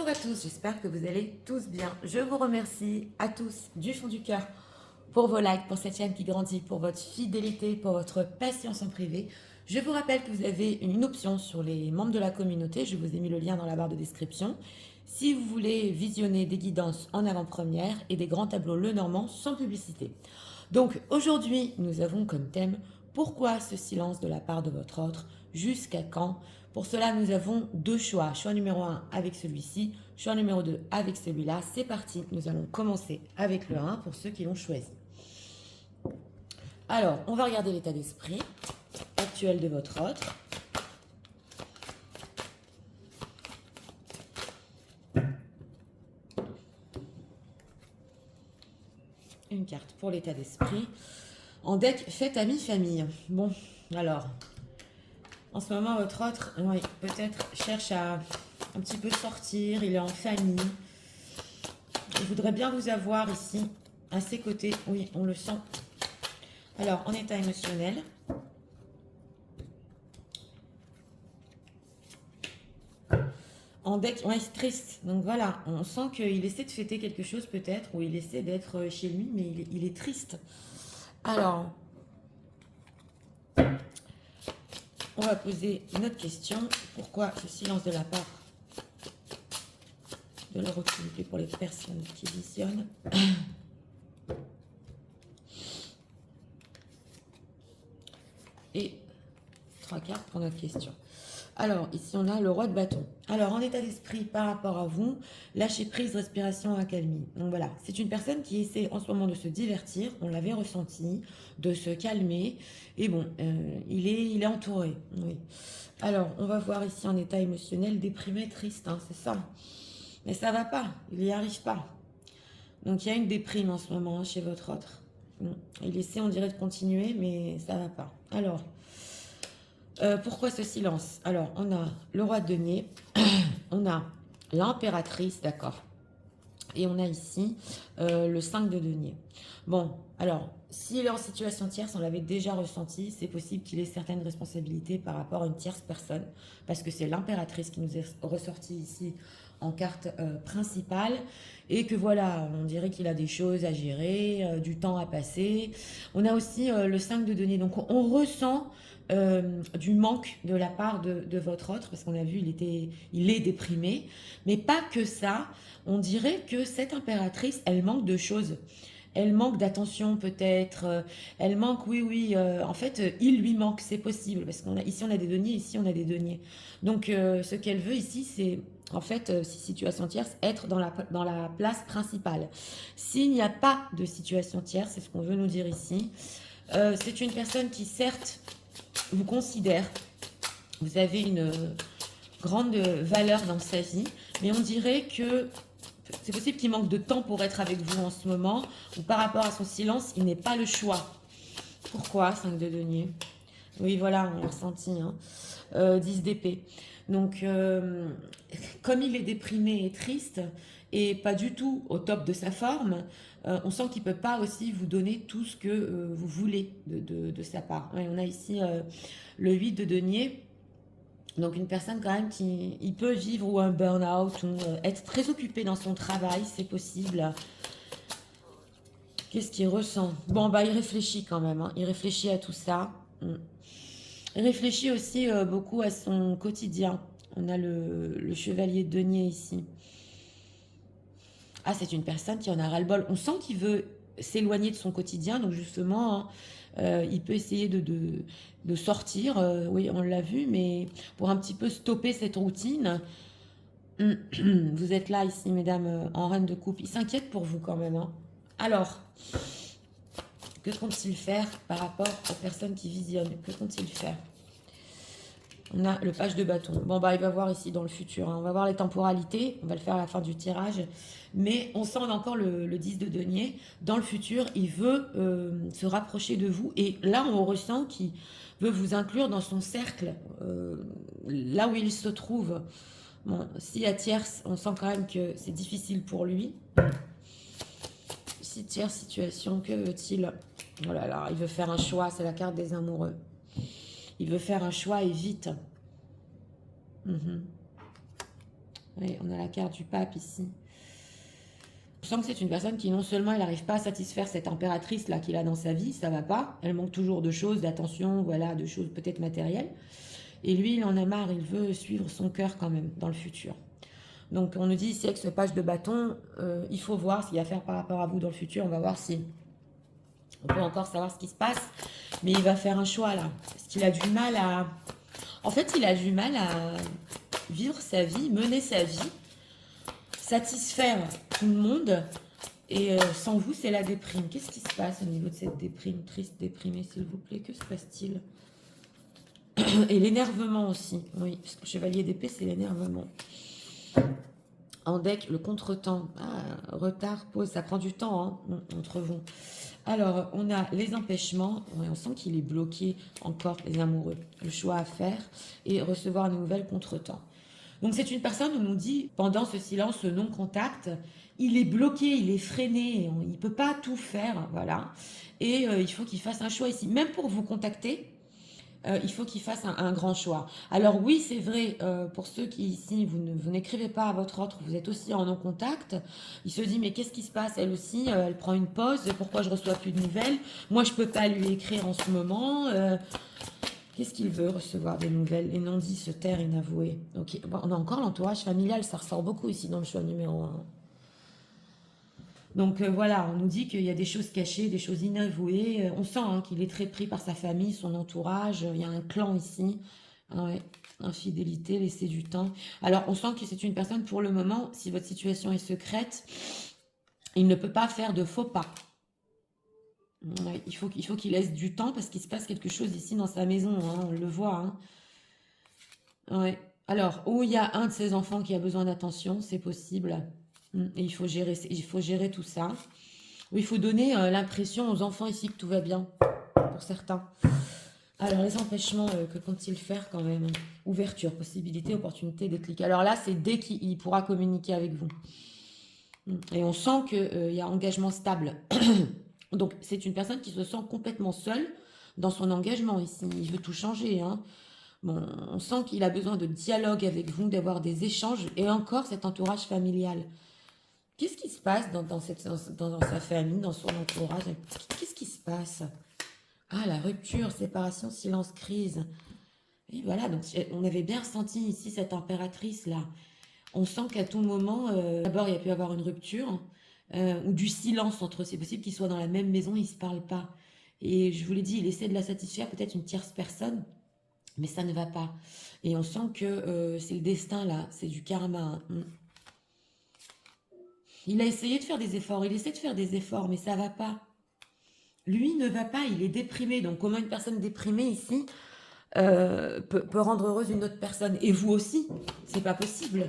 Bonjour à tous, j'espère que vous allez tous bien. Je vous remercie à tous du fond du cœur pour vos likes, pour cette chaîne qui grandit, pour votre fidélité, pour votre patience en privé. Je vous rappelle que vous avez une option sur les membres de la communauté, je vous ai mis le lien dans la barre de description. Si vous voulez visionner des guidances en avant-première et des grands tableaux Lenormand sans publicité. Donc aujourd'hui, nous avons comme thème « Pourquoi ce silence de la part de votre autre? Jusqu'à quand ?» Pour cela, nous avons deux choix. Choix numéro 1 avec celui-ci, choix numéro 2 avec celui-là. C'est parti, nous allons commencer avec le 1 pour ceux qui l'ont choisi. Alors, on va regarder l'état d'esprit actuel de votre autre. Une carte pour l'état d'esprit. En deck, fête, ami, famille. Bon, alors, en ce moment, votre autre, oui, peut-être cherche à un petit peu sortir, il est en famille. Il voudrait bien vous avoir ici, à ses côtés. Oui, on le sent. Alors, en état émotionnel. En deck, ouais, c'est triste. Donc voilà, on sent qu'il essaie de fêter quelque chose peut-être, ou il essaie d'être chez lui, mais il est triste. Alors, on va poser une autre question. Pourquoi ce silence de la part de leur utilité pour les personnes qui visionnent? Et 3 cartes pour notre question. Alors, ici, on a le roi de bâton. Alors, en état d'esprit par rapport à vous, lâcher prise, respiration, accalmie. Donc voilà, c'est une personne qui essaie en ce moment de se divertir, on l'avait ressenti, de se calmer. Et bon, il est entouré, oui. Alors, on va voir ici en état émotionnel, déprimé, triste, hein, c'est ça. Mais ça va pas, il n'y arrive pas. Donc, il y a une déprime en ce moment chez votre autre. Il essaie, on dirait, de continuer, mais ça va pas. Alors... pourquoi ce silence? Alors, on a le roi de denier, on a l'impératrice, d'accord. Et on a ici le 5 de denier. Bon, alors, s'il est en situation tierce, on l'avait déjà ressenti, c'est possible qu'il ait certaines responsabilités par rapport à une tierce personne, parce que c'est l'impératrice qui nous est ressortie ici en carte principale, et que voilà, on dirait qu'il a des choses à gérer, du temps à passer. On a aussi le 5 de denier, donc on ressent du manque de la part de votre autre, parce qu'on a vu, il est déprimé, mais pas que ça. On dirait que cette impératrice, elle manque de choses. Elle manque d'attention peut-être. Elle manque, oui, en fait, il lui manque, c'est possible. Parce qu'on a ici, on a des deniers, ici, on a des deniers. Donc, ce qu'elle veut ici, c'est, en fait, si situation tierce, être dans la place principale. S'il n'y a pas de situation tierce, c'est ce qu'on veut nous dire ici, c'est une personne qui, certes, vous considère, vous avez une grande valeur dans sa vie, mais on dirait que c'est possible qu'il manque de temps pour être avec vous en ce moment, ou par rapport à son silence, il n'est pas le choix. Pourquoi 5 de denier? Oui, voilà, on l'a ressenti. Hein. 10 d'épée. Donc, comme il est déprimé et triste, et pas du tout au top de sa forme, on sent qu'il ne peut pas aussi vous donner tout ce que vous voulez de sa part. Ouais, on a ici le 8 de denier. Donc une personne quand même qui il peut vivre ou un burn-out ou être très occupé dans son travail, c'est possible. Qu'est-ce qu'il ressent? Bon, bah il réfléchit quand même, hein. Il réfléchit à tout ça. Il réfléchit aussi beaucoup à son quotidien. On a le chevalier de denier ici. Ah, c'est une personne qui en a ras-le-bol. On sent qu'il veut s'éloigner de son quotidien, donc justement, hein, il peut essayer de sortir, oui, on l'a vu, mais pour un petit peu stopper cette routine. Vous êtes là ici, mesdames, en reine de coupe. Il s'inquiète pour vous quand même. Hein. Alors, que compte-t-il faire par rapport aux personnes qui visionnent? Que compte-t-il faire? On a le page de bâton. Bon, bah, il va voir ici dans le futur. Hein. On va voir les temporalités. On va le faire à la fin du tirage. Mais on sent encore le 10 de denier. Dans le futur, il veut se rapprocher de vous. Et là, on ressent qu'il veut vous inclure dans son cercle, là où il se trouve. Bon, si à tierce, on sent quand même que c'est difficile pour lui. Si tierce situation, que veut-il? Oh là là, il veut faire un choix. C'est la carte des amoureux. Il veut faire un choix et vite. Oui, on a la carte du pape ici. Je sens que c'est une personne qui non seulement elle n'arrive pas à satisfaire cette impératrice là qu'il a dans sa vie, ça va pas. Elle manque toujours de choses, d'attention, voilà, de choses peut-être matérielles. Et lui, il en a marre, il veut suivre son cœur quand même dans le futur. Donc on nous dit ici avec ce page de bâton, il faut voir ce qu'il va faire par rapport à vous dans le futur. On va voir si on peut encore savoir ce qui se passe. Mais il va faire un choix là. Parce qu'il a du mal à... En fait, il a du mal à vivre sa vie, mener sa vie, satisfaire tout le monde. Et sans vous, c'est la déprime. Qu'est-ce qui se passe au niveau de cette déprime, triste, déprimée, s'il vous plaît? Que se passe-t-il? Et l'énervement aussi. Oui, parce que le chevalier d'épée, c'est l'énervement. En deck, le contretemps. Ah, retard, pause, ça prend du temps entre vous. Alors, on a les empêchements. Ouais, on sent qu'il est bloqué encore, les amoureux. Le choix à faire et recevoir une nouvelle contretemps. Donc, c'est une personne, on nous dit, pendant ce silence, ce non-contact, il est bloqué, il est freiné, il ne peut pas tout faire, voilà. Et il faut qu'il fasse un choix ici. Même pour vous contacter, il faut qu'il fasse un grand choix. Alors oui, c'est vrai, pour ceux qui ici, vous n'écrivez pas à votre autre, vous êtes aussi en non-contact, il se dit, mais qu'est-ce qui se passe? Elle aussi, elle prend une pause, pourquoi je reçois plus de nouvelles? Moi, je peux pas lui écrire en ce moment. Qu'est-ce qu'il veut recevoir des nouvelles? Les non-dits se taire, inavoués. Ok, bon, on a encore l'entourage familial, ça ressort beaucoup ici dans le choix numéro 1. Donc voilà, on nous dit qu'il y a des choses cachées, des choses inavouées. On sent qu'il est très pris par sa famille, son entourage. Il y a un clan ici. Ouais, infidélité, laisser du temps. Alors on sent que c'est une personne pour le moment, si votre situation est secrète, il ne peut pas faire de faux pas. Ouais, il faut qu'il laisse du temps parce qu'il se passe quelque chose ici dans sa maison. On le voit. Ouais. Alors, où il y a un de ses enfants qui a besoin d'attention, c'est possible. Et il faut gérer tout ça. Où il faut donner l'impression aux enfants ici que tout va bien, pour certains. Alors, les empêchements, que compte-t-il faire quand même? Ouverture, possibilité, opportunité, déclic. Alors là, c'est dès qu'il pourra communiquer avec vous. Et on sent qu'il y a engagement stable. Donc, c'est une personne qui se sent complètement seule dans son engagement ici. Il veut tout changer. Bon, on sent qu'il a besoin de dialogue avec vous, d'avoir des échanges, et encore cet entourage familial. Qu'est-ce qui se passe dans sa famille, dans son entourage? Qu'est-ce qui se passe? Ah, la rupture, séparation, silence, crise. Et voilà, donc on avait bien ressenti ici cette impératrice-là. On sent qu'à tout moment, d'abord, il y a pu y avoir une rupture, ou du silence entre eux. C'est possible qu'ils soient dans la même maison, ils ne se parlent pas. Et je vous l'ai dit, il essaie de la satisfaire, peut-être une tierce personne, mais ça ne va pas. Et on sent que c'est le destin, là, c'est du karma. Il a essayé de faire des efforts, il essaie de faire des efforts, mais ça va pas. Lui ne va pas, il est déprimé. Donc comment une personne déprimée ici peut rendre heureuse une autre personne? Et vous aussi, c'est pas possible.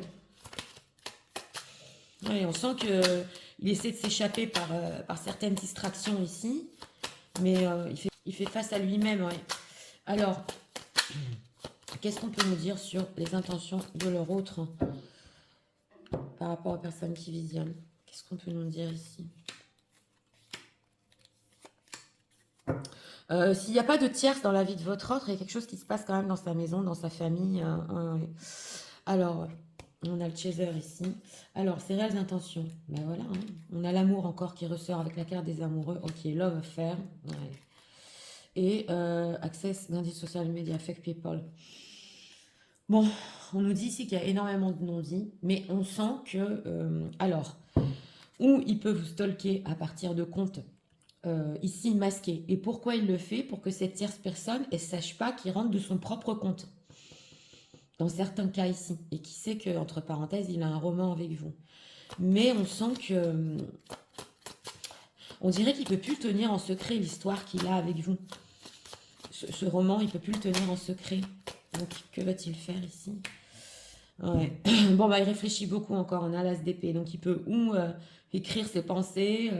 Ouais, on sent qu'il essaie de s'échapper par certaines distractions ici, mais il fait face à lui-même. Ouais. Alors, qu'est-ce qu'on peut nous dire sur les intentions de leur autre par rapport aux personnes qui visionnent? Qu'est-ce qu'on peut nous dire ici? S'il n'y a pas de tierce dans la vie de votre autre, il y a quelque chose qui se passe quand même dans sa maison, dans sa famille. Alors, on a le chaser ici. Alors, ses réelles intentions. Ben voilà, on a l'amour encore qui ressort avec la carte des amoureux. Ok, love affair. Ouais. Et access d'indices social media, fake people. Bon, on nous dit ici qu'il y a énormément de non-dits, mais on sent que, alors, ou il peut vous stalker à partir de comptes ici masqués. Et pourquoi il le fait? Pour que cette tierce personne ne sache pas qu'il rentre de son propre compte. Dans certains cas ici. Et qui sait que, entre parenthèses, il a un roman avec vous. Mais on sent que... on dirait qu'il ne peut plus tenir en secret l'histoire qu'il a avec vous. Ce roman, il ne peut plus le tenir en secret. Donc, que va-t-il faire ici? Ouais. Bon, bah, il réfléchit beaucoup encore. On a l'as d'épée. Donc, il peut ou écrire ses pensées.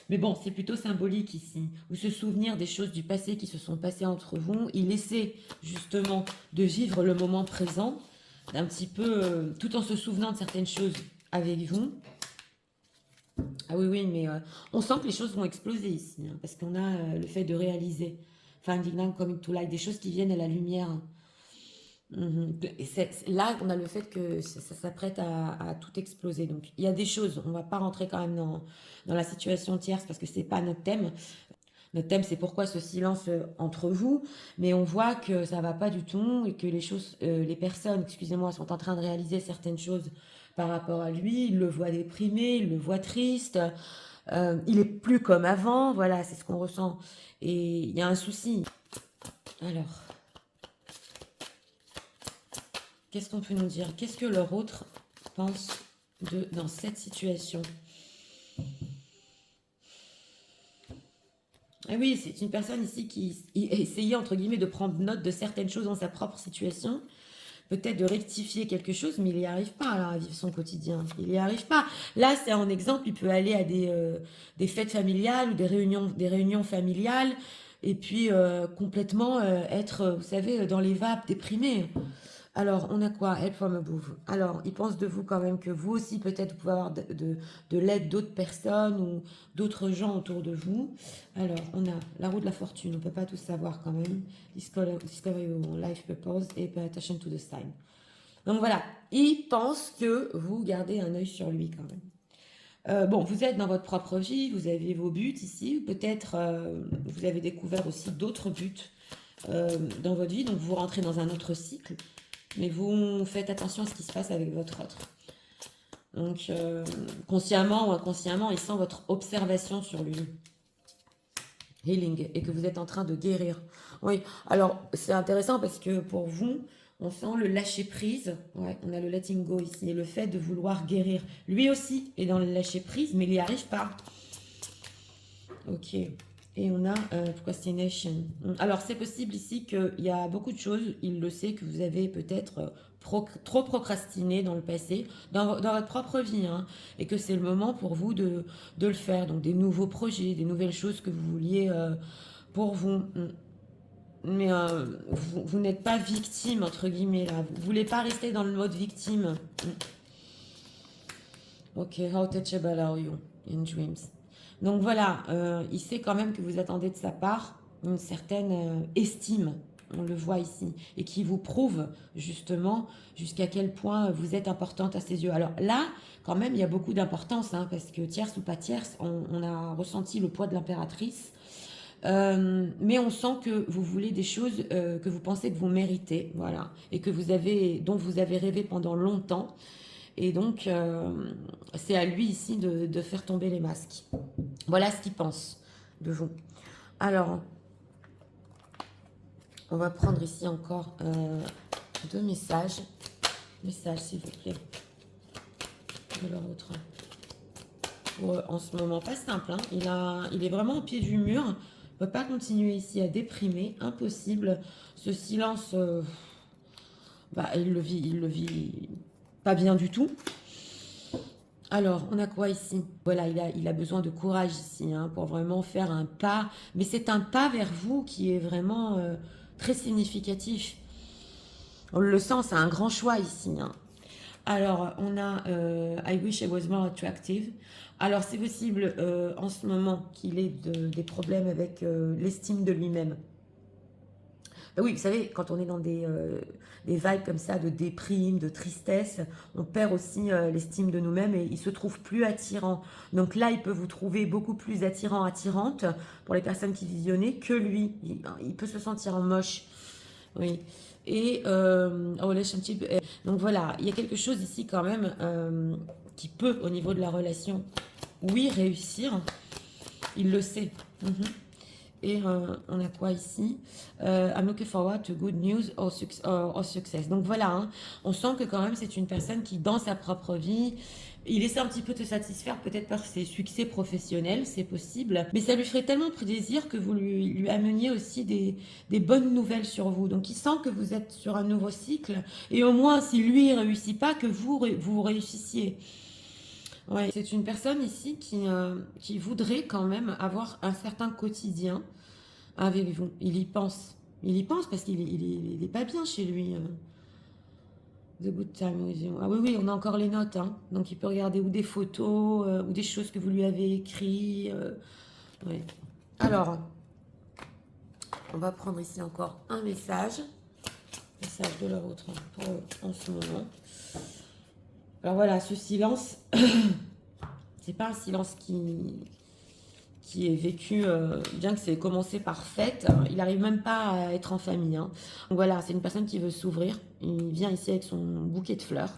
Mais bon, c'est plutôt symbolique ici. Ou se souvenir des choses du passé qui se sont passées entre vous. Il essaie justement de vivre le moment présent, un petit peu, tout en se souvenant de certaines choses avec vous. Ah oui, oui, mais on sent que les choses vont exploser ici. Parce qu'on a le fait de réaliser. Finding out, coming to light. Des choses qui viennent à la lumière. Là, on a le fait que ça s'apprête à tout exploser. Donc, il y a des choses, on va pas rentrer quand même dans la situation tierce parce que c'est pas notre thème. Notre thème, c'est pourquoi ce silence entre vous, mais on voit que ça va pas du tout et que les personnes, excusez-moi, sont en train de réaliser certaines choses par rapport à lui. Il le voit déprimé, il le voit triste, il est plus comme avant, voilà, c'est ce qu'on ressent. Et il y a un souci. Alors, qu'est-ce qu'on peut nous dire? Qu'est-ce que leur autre pense dans cette situation? Ah oui, c'est une personne ici qui essayait, entre guillemets, de prendre note de certaines choses dans sa propre situation, peut-être de rectifier quelque chose, mais il n'y arrive pas alors, à vivre son quotidien. Il n'y arrive pas. Là, c'est un exemple, il peut aller à des fêtes familiales ou des réunions familiales, et puis complètement être, vous savez, dans les vapes, déprimé. Alors, on a quoi? Help from above. Alors, ils pensent de vous quand même que vous aussi, peut-être, vous pouvez avoir de l'aide d'autres personnes ou d'autres gens autour de vous. Alors, on a la roue de la fortune. On ne peut pas tout savoir quand même. Discover your life purpose et pay attention to the sign. Donc voilà, ils pensent que vous gardez un œil sur lui quand même. Bon, vous êtes dans votre propre vie, vous avez vos buts ici. Peut-être vous avez découvert aussi d'autres buts dans votre vie. Donc vous rentrez dans un autre cycle. Mais vous faites attention à ce qui se passe avec votre autre. Donc, consciemment ou inconsciemment, il sent votre observation sur lui. Healing. Et que vous êtes en train de guérir. Oui, alors c'est intéressant parce que pour vous, on sent le lâcher prise. Ouais, on a le letting go ici. Et le fait de vouloir guérir. Lui aussi est dans le lâcher prise, mais il n'y arrive pas. Ok. Et on a procrastination. Alors, c'est possible ici qu'il y a beaucoup de choses, il le sait, que vous avez peut-être trop procrastiné dans le passé, dans votre propre vie, hein, et que c'est le moment pour vous de le faire. Donc, des nouveaux projets, des nouvelles choses que vous vouliez pour vous. Mais vous n'êtes pas victime, entre guillemets, là. Vous ne voulez pas rester dans le mode victime. Ok, how touchable are you in dreams? Donc voilà, il sait quand même que vous attendez de sa part une certaine estime, on le voit ici, et qui vous prouve justement jusqu'à quel point vous êtes importante à ses yeux. Alors là, quand même, il y a beaucoup d'importance, hein, parce que tierce ou pas tierce, on a ressenti le poids de l'impératrice. Mais on sent que vous voulez des choses que vous pensez que vous méritez, voilà, et dont vous avez rêvé pendant longtemps. Et donc, c'est à lui ici de faire tomber les masques. Voilà ce qu'il pense de vous. Alors, on va prendre ici encore deux messages. Messages, s'il vous plaît. De leur autre. En ce moment, pas simple. Hein. Il est vraiment au pied du mur. Il ne peut pas continuer ici à déprimer. Impossible. Ce silence, il le vit pas bien du tout. Alors, on a quoi ici? Voilà, il a besoin de courage ici, hein, pour vraiment faire un pas. Mais c'est un pas vers vous qui est vraiment très significatif. On le sent, c'est un grand choix ici. Hein. Alors, on a I wish I was more attractive. Alors, c'est possible en ce moment qu'il ait des problèmes avec l'estime de lui-même. Ben oui, vous savez, quand on est dans des vibes comme ça, de déprime, de tristesse, on perd aussi l'estime de nous-mêmes et il se trouve plus attirant. Donc là, il peut vous trouver beaucoup plus attirant, attirante pour les personnes qui visionnaient que lui. Il peut se sentir en moche. Oui. Et relationship. Donc voilà, il y a quelque chose ici quand même qui peut, au niveau de la relation, oui, réussir. Il le sait. Et on a quoi ici? I'm looking forward to good news or success. Donc voilà, hein, on sent que quand même c'est une personne qui, dans sa propre vie, il essaie un petit peu de se satisfaire peut-être par ses succès professionnels, c'est possible. Mais ça lui ferait tellement plaisir que vous lui ameniez aussi des bonnes nouvelles sur vous. Donc il sent que vous êtes sur un nouveau cycle. Et au moins, si lui ne réussit pas, que vous réussissiez. Ouais, c'est une personne ici qui voudrait quand même avoir un certain quotidien avec vous. Il y pense. Il y pense parce qu'il est pas bien chez lui. The good time with you. Ah oui, oui, on a encore les notes. Hein. Donc il peut regarder ou des photos ou des choses que vous lui avez écrites. Ouais. Alors, on va prendre ici encore un message. Message de leur autre pour eux en ce moment. Alors voilà, ce silence, c'est pas un silence qui est vécu, bien que c'est commencé par fête, il n'arrive même pas à être en famille. Hein. Donc voilà, c'est une personne qui veut s'ouvrir. Il vient ici avec son bouquet de fleurs.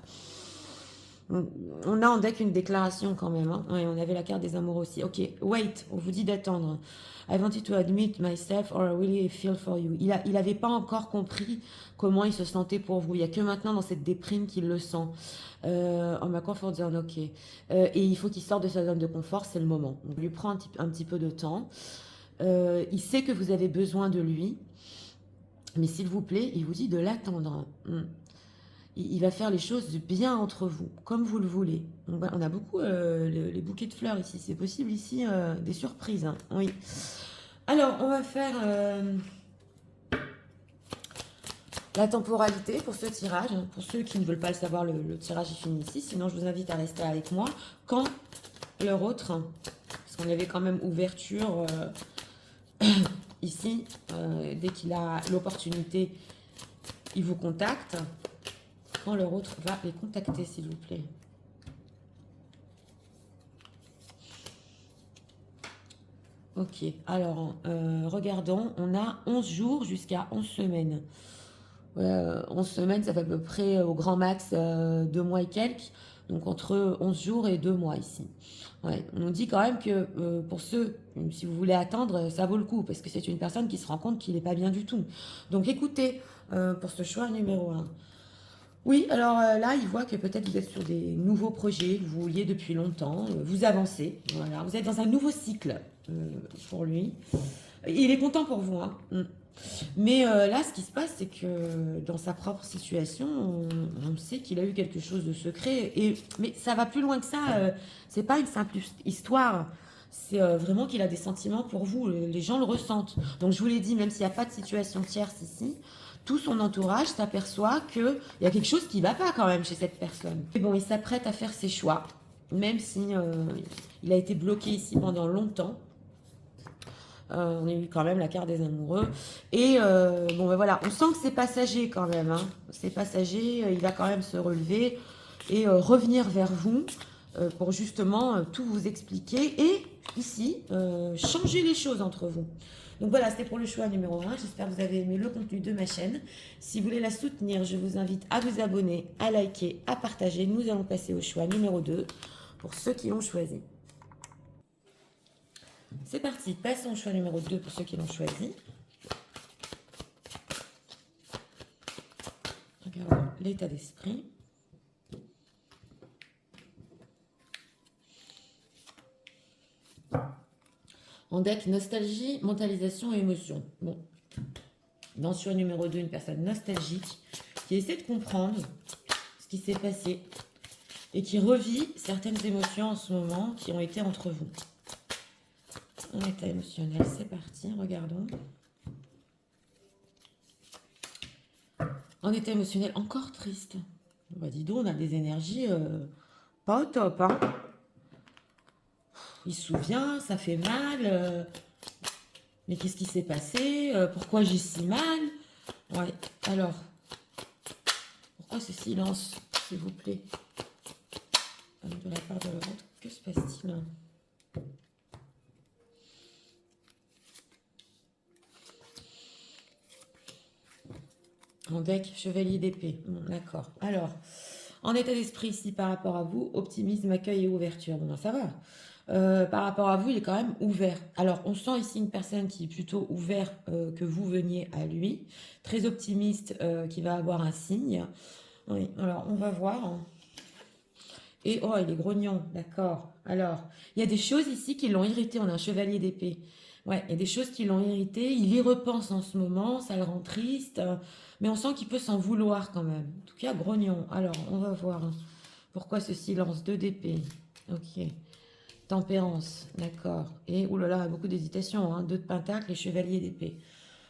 On a en deck une déclaration quand même. Hein. Ouais, on avait la carte des amoureux aussi. Ok, wait, on vous dit d'attendre. I wanted to admit myself or I really feel for you. Il avait pas encore compris comment il se sentait pour vous. Il n'y a que maintenant dans cette déprime qu'il le sent. En ma comfort zone, ok. Et il faut qu'il sorte de sa zone de confort, c'est le moment. On lui prend un petit peu de temps. Il sait que vous avez besoin de lui. Mais s'il vous plaît, il vous dit de l'attendre. Il va faire les choses bien entre vous, comme vous le voulez. Donc, on a beaucoup les bouquets de fleurs ici. C'est possible ici des surprises. Hein. Oui. Alors, on va faire la temporalité pour ce tirage. Pour ceux qui ne veulent pas le savoir, le tirage est fini ici. Sinon, je vous invite à rester avec moi. Quand leur autre, parce qu'on avait quand même ouverture ici, dès qu'il a l'opportunité, il vous contacte. Quand leur autre va les contacter, s'il vous plaît. Ok, alors, regardons. On a 11 jours jusqu'à 11 semaines. 11 semaines, ça fait à peu près au grand max 2 mois et quelques. Donc, entre 11 jours et 2 mois ici. Ouais, on nous dit quand même que pour ceux, si vous voulez attendre, ça vaut le coup. Parce que c'est une personne qui se rend compte qu'il n'est pas bien du tout. Donc, écoutez, pour ce choix numéro 1. Oui, alors là, il voit que peut-être vous êtes sur des nouveaux projets que vous vouliez depuis longtemps, vous avancez, voilà, vous êtes dans un nouveau cycle pour lui. Il est content pour vous, hein. Mais là, ce qui se passe, c'est que dans sa propre situation, on sait qu'il a eu quelque chose de secret. Mais ça va plus loin que ça. C'est pas une simple histoire. C'est vraiment qu'il a des sentiments pour vous. Les gens le ressentent. Donc, je vous l'ai dit, même s'il n'y a pas de situation tierce ici, tout son entourage s'aperçoit qu'il y a quelque chose qui ne va pas quand même chez cette personne. Mais bon, il s'apprête à faire ses choix, même si il a été bloqué ici pendant longtemps. On a eu quand même la carte des amoureux. Et bon, ben voilà, on sent que c'est passager quand même. Hein. C'est passager, il va quand même se relever et revenir vers vous pour justement tout vous expliquer. Et ici, changer les choses entre vous. Donc voilà, c'était pour le choix numéro 1. J'espère que vous avez aimé le contenu de ma chaîne. Si vous voulez la soutenir, je vous invite à vous abonner, à liker, à partager. Nous allons passer au choix numéro 2 pour ceux qui l'ont choisi. C'est parti, passons au choix numéro 2 pour ceux qui l'ont choisi. Regardons l'état d'esprit. En deck, nostalgie, mentalisation et émotion. Bon, dans ce choix numéro 2, une personne nostalgique qui essaie de comprendre ce qui s'est passé et qui revit certaines émotions en ce moment qui ont été entre vous. En état émotionnel, c'est parti, regardons. En état émotionnel, encore triste. Bah dis donc, on a des énergies pas au top. Hein. Il se souvient, ça fait mal. Mais qu'est-ce qui s'est passé? Pourquoi j'ai si mal? Ouais, alors, pourquoi ce silence, s'il vous plaît? De la part de l'autre, que se passe-t-il? En deck, chevalier d'épée. Bon, d'accord. Alors, en état d'esprit ici par rapport à vous, optimisme, accueil et ouverture. Bon, ça va. Par rapport à vous, il est quand même ouvert. Alors, on sent ici une personne qui est plutôt ouverte que vous veniez à lui. Très optimiste, qui va avoir un signe. Oui, alors, on va voir. Et, oh, il est grognon, d'accord. Alors, il y a des choses ici qui l'ont irrité. On a un chevalier d'épée. Ouais, il y a des choses qui l'ont irrité. Il y repense en ce moment, ça le rend triste. Mais on sent qu'il peut s'en vouloir quand même. En tout cas, grognon. Alors, on va voir. Pourquoi ce silence? 2 d'épée. Ok. Tempérance, d'accord. Et, oulala, beaucoup d'hésitation. Hein. 2 de pentacle et chevalier d'épée.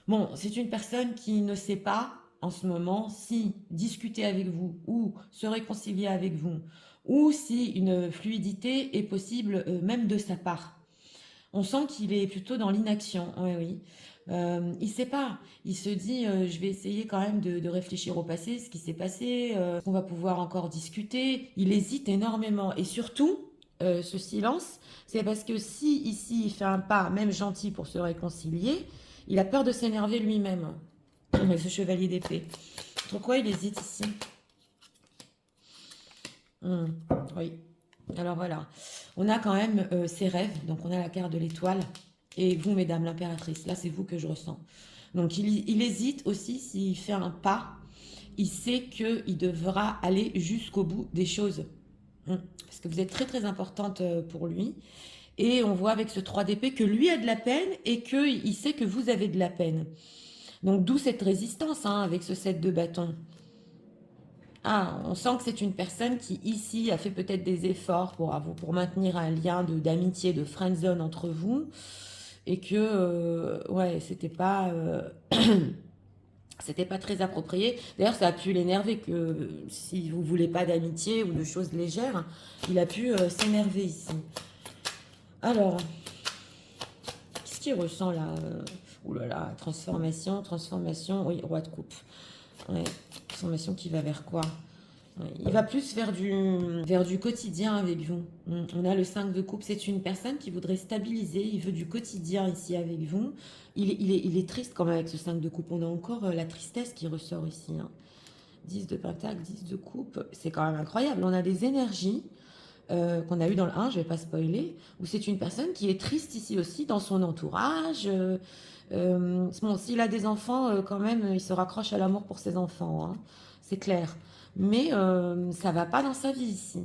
Bon, c'est une personne qui ne sait pas, en ce moment, si discuter avec vous ou se réconcilier avec vous, ou si une fluidité est possible même de sa part. On sent qu'il est plutôt dans l'inaction, oui, oui. Il sait pas. Il se dit, je vais essayer quand même de réfléchir au passé, ce qui s'est passé, on va pouvoir encore discuter. Il hésite énormément. Et surtout, ce silence, c'est parce que si ici il fait un pas, même gentil, pour se réconcilier, il a peur de s'énerver lui-même. Ce chevalier d'épée. Pourquoi il hésite ici? Oui. Alors voilà. On a quand même ses rêves. Donc on a la carte de l'étoile. Et vous, mesdames, l'impératrice. Là, c'est vous que je ressens. Donc il hésite aussi s'il fait un pas. Il sait qu'il devra aller jusqu'au bout des choses. Parce que vous êtes très très importante pour lui. Et on voit avec ce 3 d'épée que lui a de la peine et qu'il sait que vous avez de la peine. Donc d'où cette résistance hein, avec ce 7 de bâton. Ah, on sent que c'est une personne qui ici a fait peut-être des efforts pour maintenir un lien d'amitié, de friendzone entre vous. Et que, ouais, c'était pas très approprié. D'ailleurs, ça a pu l'énerver que si vous voulez pas d'amitié ou de choses légères, il a pu s'énerver ici. Alors, qu'est-ce qu'il ressent là? Ouh là là, transformation, oui, roi de coupe. Ouais, transformation qui va vers quoi? Ouais, il va plus vers du quotidien avec vous. On a le 5 de coupe, c'est une personne qui voudrait stabiliser, il veut du quotidien ici avec vous. Il est triste quand même avec ce 5 de coupe, on a encore la tristesse qui ressort ici. Hein. 10 de pentacle, 10 de coupe, c'est quand même incroyable. On a des énergies qu'on a eu dans le 1, je ne vais pas spoiler, où c'est une personne qui est triste ici aussi dans son entourage. Bon, s'il a des enfants, quand même, il se raccroche à l'amour pour ses enfants, hein, c'est clair. Mais ça va pas dans sa vie ici.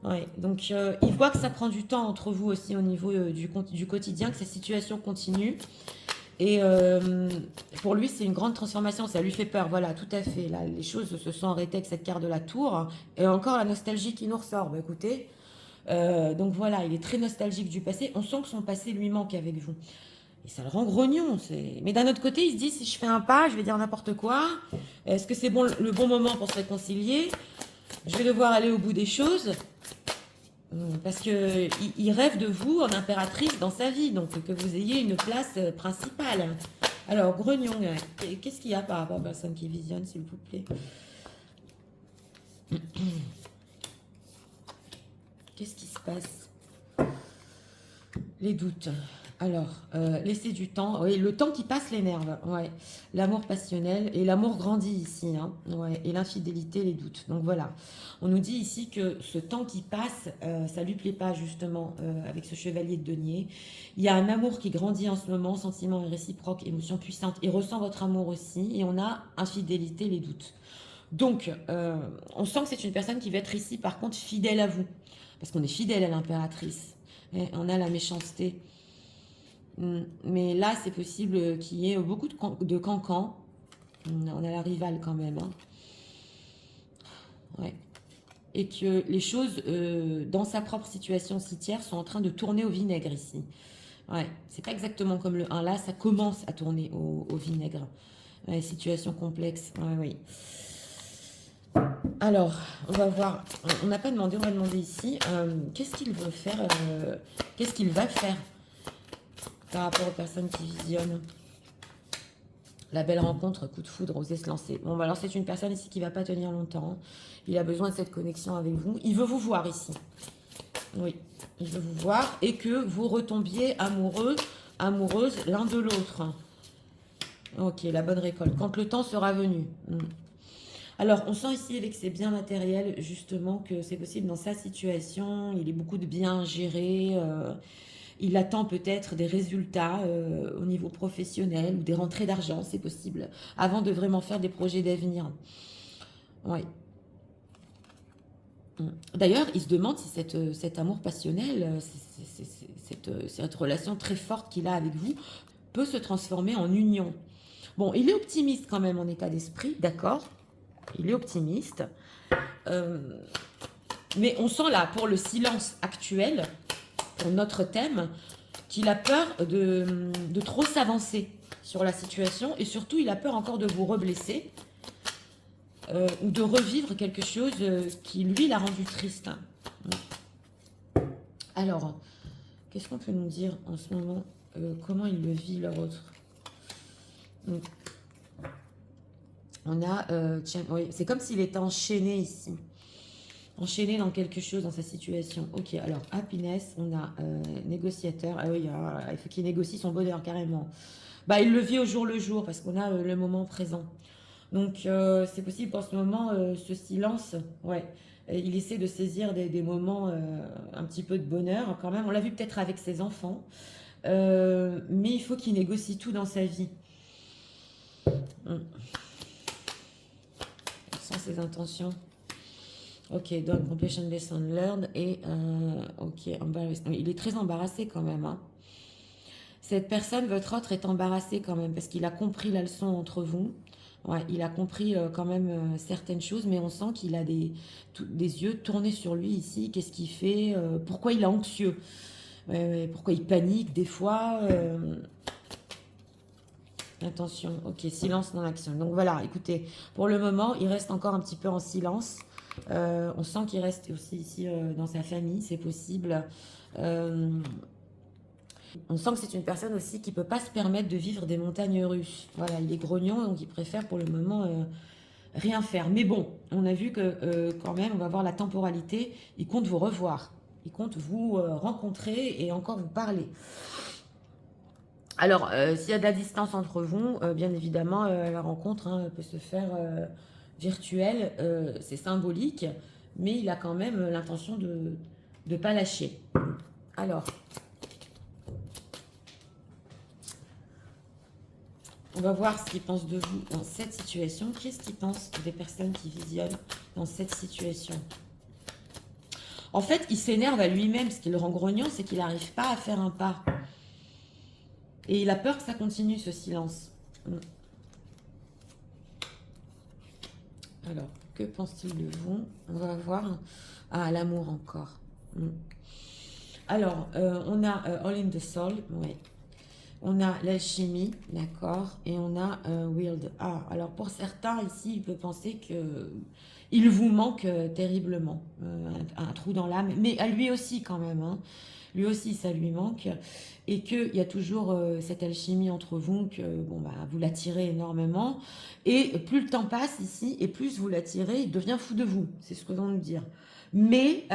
Ouais, donc il voit que ça prend du temps entre vous aussi au niveau du quotidien, que ces situations continuent. Et pour lui, c'est une grande transformation, ça lui fait peur, voilà, tout à fait. Là, les choses se sont arrêtées avec cette carte de la tour. Et encore la nostalgie qui nous ressort. Bah, écoutez, donc voilà, il est très nostalgique du passé. On sent que son passé lui manque avec vous. Et ça le rend grognon. Mais d'un autre côté, il se dit, si je fais un pas, je vais dire n'importe quoi. Est-ce que c'est bon, le bon moment pour se réconcilier? Je vais devoir aller au bout des choses. Parce qu'il rêve de vous en impératrice dans sa vie, donc que vous ayez une place principale. Alors, grognon, qu'est-ce qu'il y a par rapport aux personnes qui visionnent, s'il vous plaît? Qu'est-ce qui se passe? Les doutes. Alors, laisser du temps. Oui, le temps qui passe l'énerve. Ouais. L'amour passionnel et l'amour grandit ici. Hein. Ouais. Et l'infidélité, les doutes. Donc voilà. On nous dit ici que ce temps qui passe, ça lui plaît pas justement avec ce chevalier de denier. Il y a un amour qui grandit en ce moment, sentiment réciproque, émotion puissante. Il ressent votre amour aussi. Et on a infidélité, les doutes. Donc, on sent que c'est une personne qui va être ici, par contre, fidèle à vous. Parce qu'on est fidèle à l'impératrice. On a la méchanceté. Mais là, c'est possible qu'il y ait beaucoup de cancans. On a la rivale quand même. Hein. Ouais. Et que les choses, dans sa propre situation citière, sont en train de tourner au vinaigre ici. Ouais, c'est pas exactement comme le 1. Là, ça commence à tourner au vinaigre. Ouais, situation complexe. Ouais, oui. Alors, on va voir. On n'a pas demandé, on va demander ici. Qu'est-ce qu'il veut faire Qu'est-ce qu'il va faire par rapport aux personnes qui visionnent? La belle rencontre, coup de foudre, oser se lancer. Bon, bah alors c'est une personne ici qui ne va pas tenir longtemps. Il a besoin de cette connexion avec vous. Il veut vous voir ici. Oui, il veut vous voir et que vous retombiez amoureux, amoureuse l'un de l'autre. Ok, la bonne récolte. Quand le temps sera venu. Alors, on sent ici avec ses biens matériels, justement, que c'est possible dans sa situation. Il est beaucoup de biens gérés. Il attend peut-être des résultats au niveau professionnel ou des rentrées d'argent, c'est possible, avant de vraiment faire des projets d'avenir. Oui. D'ailleurs, il se demande si cet amour passionnel, cette relation très forte qu'il a avec vous, peut se transformer en union. Bon, il est optimiste quand même en état d'esprit, d'accord? Il est optimiste. Mais on sent là, pour le silence actuel, pour notre thème, qu'il a peur de trop s'avancer sur la situation et surtout il a peur encore de vous reblesser ou de revivre quelque chose qui lui l'a rendu triste. Alors, qu'est-ce qu'on peut nous dire en ce moment? Comment il le vit leur autre? Mm. On a, tiens, oui, c'est comme s'il était enchaîné ici. Enchaîné dans quelque chose, dans sa situation. Ok, alors, happiness, on a négociateur. Ah oui, il faut qu'il négocie son bonheur, carrément. Bah, il le vit au jour le jour, parce qu'on a le moment présent. Donc, c'est possible qu'en ce moment, ce silence, ouais, il essaie de saisir des moments un petit peu de bonheur, quand même. On l'a vu peut-être avec ses enfants. Mais il faut qu'il négocie tout dans sa vie. Sans ses intentions. Ok, donc completion lesson learned et ok, embarrassed. Il est très embarrassé quand même. Hein. Cette personne, votre autre, est embarrassé quand même parce qu'il a compris la leçon entre vous. Ouais, il a compris quand même certaines choses, mais on sent qu'il a des yeux tournés sur lui ici. Qu'est-ce qu'il fait pourquoi il est anxieux ouais, ouais, pourquoi il panique des fois Attention, ok, silence dans l'action. Donc voilà, écoutez, pour le moment, il reste encore un petit peu en silence. On sent qu'il reste aussi ici dans sa famille, c'est possible. Euh, on sent que c'est une personne aussi qui ne peut pas se permettre de vivre des montagnes russes. Voilà, il est grognon, donc il préfère pour le moment rien faire. Mais bon, on a vu que quand même, on va voir la temporalité. Il compte vous revoir. Il compte vous rencontrer et encore vous parler. Alors, s'il y a de la distance entre vous, bien évidemment, la rencontre hein, peut se faire virtuelle. C'est symbolique, mais il a quand même l'intention de ne pas lâcher. Alors, on va voir ce qu'il pense de vous dans cette situation. Qu'est-ce qu'il pense des personnes qui visionnent dans cette situation? En fait, il s'énerve à lui-même. Ce qui le rend grognon, c'est qu'il n'arrive pas à faire un pas. Et il a peur que ça continue, ce silence. Alors, que pense-t-il de vous? On va voir. Ah, l'amour encore. Alors, on a All in the Soul, ouais. On a l'alchimie, d'accord. Et on a Wild. Ah, alors pour certains, ici, il peut penser que il vous manque terriblement. Un trou dans l'âme. Mais à lui aussi, quand même. Hein. Lui aussi, ça lui manque. Et qu'il y a toujours cette alchimie entre vous, que bon, bah, vous l'attirez énormément. Et plus le temps passe ici, et plus vous l'attirez, il devient fou de vous. C'est ce que l'on nous dire. Mais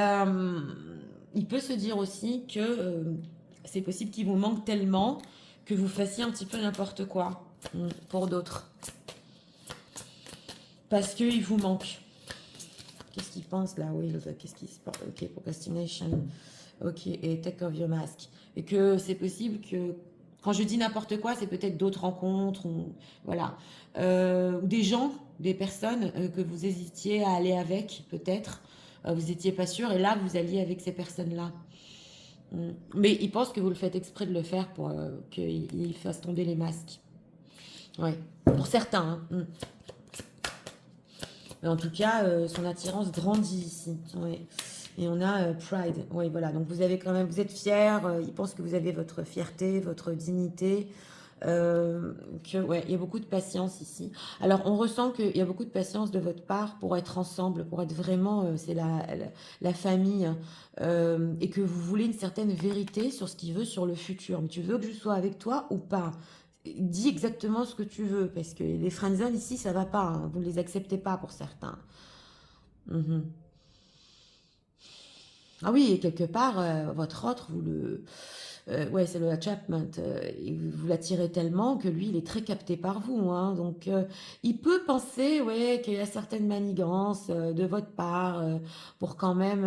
il peut se dire aussi que c'est possible qu'il vous manque tellement que vous fassiez un petit peu n'importe quoi pour d'autres. Parce qu'il vous manque. Qu'est-ce qu'il pense là? Oui, qu'est-ce qu'il se passe? Ok, procrastination. Ok, et take off your mask. Et que c'est possible que, quand je dis n'importe quoi, c'est peut-être d'autres rencontres, ou, voilà. Ou des gens, des personnes que vous hésitiez à aller avec, peut-être. Vous n'étiez pas sûr, et là, vous alliez avec ces personnes-là. Mais il pense que vous le faites exprès de le faire pour qu'il fasse tomber les masques. Oui, pour certains. Hein. Mais en tout cas, son attirance grandit ici. Ouais. Et on a Pride. Oui, voilà. Donc vous avez quand même, vous êtes fier. Il pense que vous avez votre fierté, votre dignité. Ouais, il y a beaucoup de patience ici. Alors on ressent qu'il y a beaucoup de patience de votre part pour être ensemble, pour être vraiment, c'est la famille, et que vous voulez une certaine vérité sur ce qu'il veut sur le futur. Mais tu veux que je sois avec toi ou pas? Dis exactement ce que tu veux, parce que les friendzone ici, ça va pas. Hein. Vous ne les acceptez pas pour certains. Mhm. Ah oui, et quelque part, votre autre, vous le... ouais, c'est le attachment. Vous l'attirez tellement que lui, il est très capté par vous. Hein, donc, il peut penser ouais, qu'il y a certaines manigances de votre part pour quand même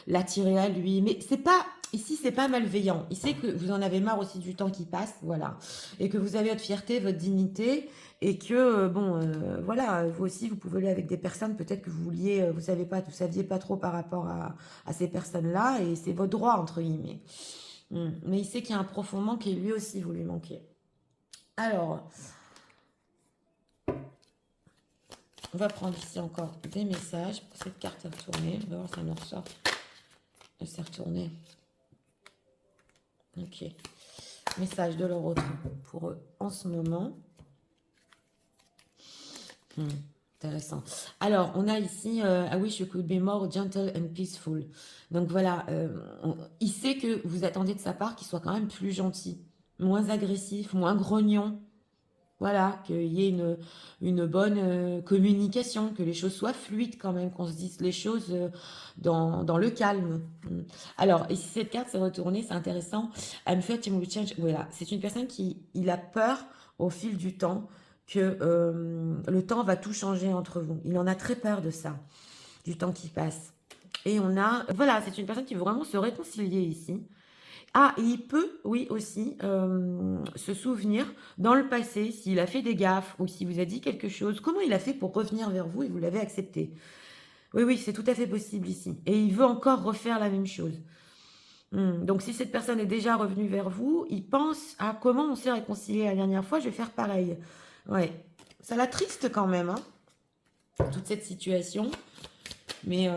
l'attirer à lui. Mais c'est pas... Ici, c'est pas malveillant. Il sait que vous en avez marre aussi du temps qui passe, voilà. Et que vous avez votre fierté, votre dignité. Et que, bon, voilà, vous aussi, vous pouvez aller avec des personnes, peut-être que vous vouliez, vous savez pas, vous saviez pas trop par rapport à ces personnes-là, et c'est votre droit, entre guillemets. Mais il sait qu'il y a un profond manque et lui aussi, vous lui manquez. Alors, on va prendre ici encore des messages pour cette carte à retourner. On va voir si ça nous ressort. Elle s'est retournée. Ok. Message de leur autre pour eux en ce moment. Intéressant. Alors, on a ici I wish you could be more gentle and peaceful. Donc voilà, il sait que vous attendez de sa part qu'il soit quand même plus gentil, moins agressif, moins grognon. Voilà, qu'il y ait une bonne communication, que les choses soient fluides quand même, qu'on se dise les choses dans le calme. Alors, ici, cette carte s'est retournée, c'est intéressant. I'm fighting with change. Voilà, c'est une personne il a peur au fil du temps que le temps va tout changer entre vous. Il en a très peur de ça, du temps qui passe. Et voilà, c'est une personne qui veut vraiment se réconcilier ici. Ah, et il peut, oui, aussi, se souvenir dans le passé, s'il a fait des gaffes ou s'il vous a dit quelque chose, comment il a fait pour revenir vers vous et vous l'avez accepté. Oui, oui, c'est tout à fait possible ici. Et il veut encore refaire la même chose. Donc, si cette personne est déjà revenue vers vous, il pense à comment on s'est réconcilié la dernière fois, je vais faire pareil. Ouais, ça l'attriste quand même, hein, toute cette situation. Mais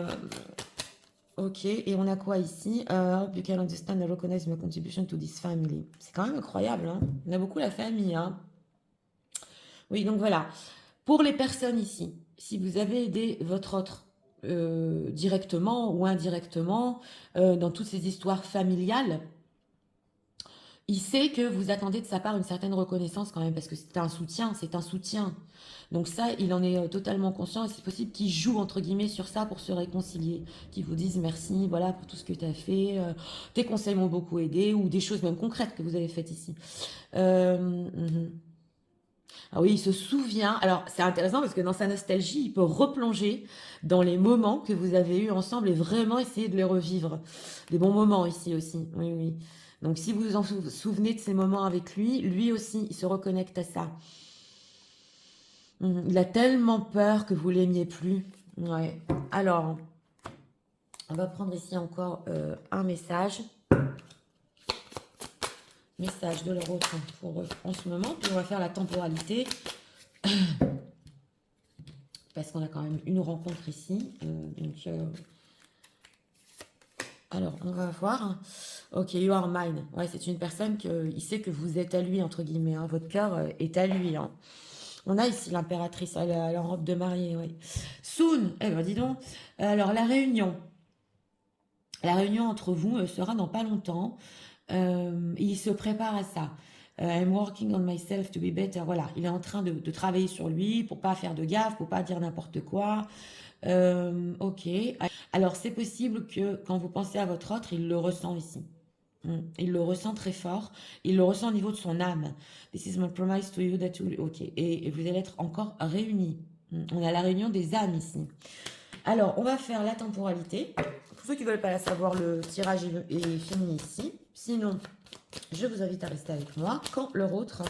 ok, et on a quoi ici? You can understand and recognize my contribution to this family. C'est quand même incroyable, hein? On a beaucoup la famille, hein? Oui, donc voilà. Pour les personnes ici, si vous avez aidé votre autre directement ou indirectement dans toutes ces histoires familiales, il sait que vous attendez de sa part une certaine reconnaissance quand même, parce que c'est un soutien, c'est un soutien. Donc ça, il en est totalement conscient et c'est possible qu'il joue entre guillemets sur ça pour se réconcilier, qu'il vous dise merci, voilà, pour tout ce que tu as fait, tes conseils m'ont beaucoup aidé, ou des choses même concrètes que vous avez faites ici. Ah oui, il se souvient. Alors, c'est intéressant parce que dans sa nostalgie, il peut replonger dans les moments que vous avez eus ensemble et vraiment essayer de les revivre. Des bons moments ici aussi. Oui, oui. Donc, si vous vous en souvenez de ces moments avec lui, lui aussi, il se reconnecte à ça. Il a tellement peur que vous l'aimiez plus. Ouais. Alors, on va prendre ici encore un message. Message de leur autre pour en ce moment. Puis on va faire la temporalité. Parce qu'on a quand même une rencontre ici. Alors, on va voir. Ok, you are mine. Ouais, c'est une personne il sait que vous êtes à lui, entre guillemets. Hein. Votre cœur est à lui. Hein. On a ici l'impératrice, elle a en robe de mariée, oui. Soon, eh ben dis donc. Alors, la réunion. La réunion entre vous sera dans pas longtemps. Il se prépare à ça. I'm working on myself to be better. Voilà, il est en train de travailler sur lui pour pas faire de gaffe, pour pas dire n'importe quoi. Ok. Alors, c'est possible que quand vous pensez à votre autre, il le ressent ici. Il le ressent très fort. Il le ressent au niveau de son âme. This is my promise to you that you... Ok. Et vous allez être encore réunis. On a la réunion des âmes ici. Alors, on va faire la temporalité. Pour ceux qui ne veulent pas la savoir, le tirage est fini ici. Sinon, je vous invite à rester avec moi quand leur autre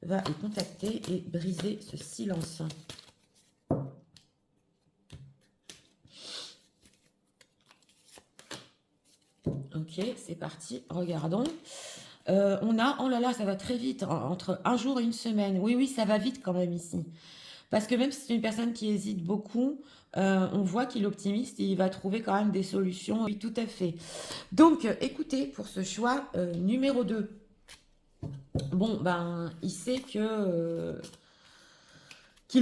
va les contacter et briser ce silence. Ok, c'est parti. Regardons. Oh là là, ça va très vite. Entre un jour et une semaine. Oui, oui, ça va vite quand même ici. Parce que même si c'est une personne qui hésite beaucoup, on voit qu'il est optimiste et il va trouver quand même des solutions. Oui, tout à fait. Donc, écoutez, pour ce choix numéro 2, bon, ben, il sait qu'il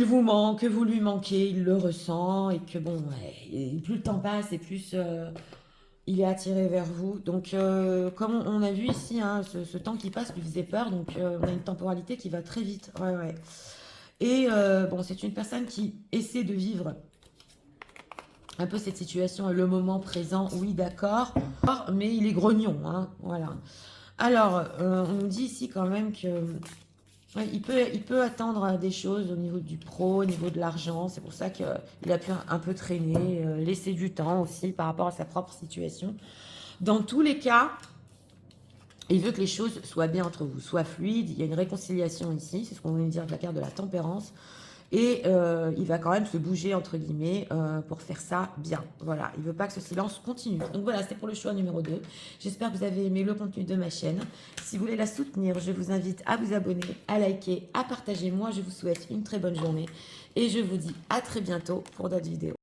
vous manque, que vous lui manquez, il le ressent et que, bon, ouais, plus le temps passe et plus il est attiré vers vous. Donc, comme on a vu ici, hein, ce temps qui passe lui faisait peur, donc on a une temporalité qui va très vite. Ouais, ouais. Et bon, c'est une personne qui essaie de vivre un peu cette situation, le moment présent, oui, d'accord, mais il est grognon, hein, voilà. Alors, on nous dit ici quand même que ouais, il peut attendre des choses au niveau du pro, au niveau de l'argent, c'est pour ça qu'il a pu un peu traîner, laisser du temps aussi par rapport à sa propre situation. Dans tous les cas, il veut que les choses soient bien entre vous, soient fluides. Il y a une réconciliation ici, c'est ce qu'on vient de dire de la carte de la tempérance. Et il va quand même se bouger, entre guillemets, pour faire ça bien. Voilà, il ne veut pas que ce silence continue. Donc voilà, c'est pour le choix numéro 2. J'espère que vous avez aimé le contenu de ma chaîne. Si vous voulez la soutenir, je vous invite à vous abonner, à liker, à partager. Moi, je vous souhaite une très bonne journée. Et je vous dis à très bientôt pour d'autres vidéos.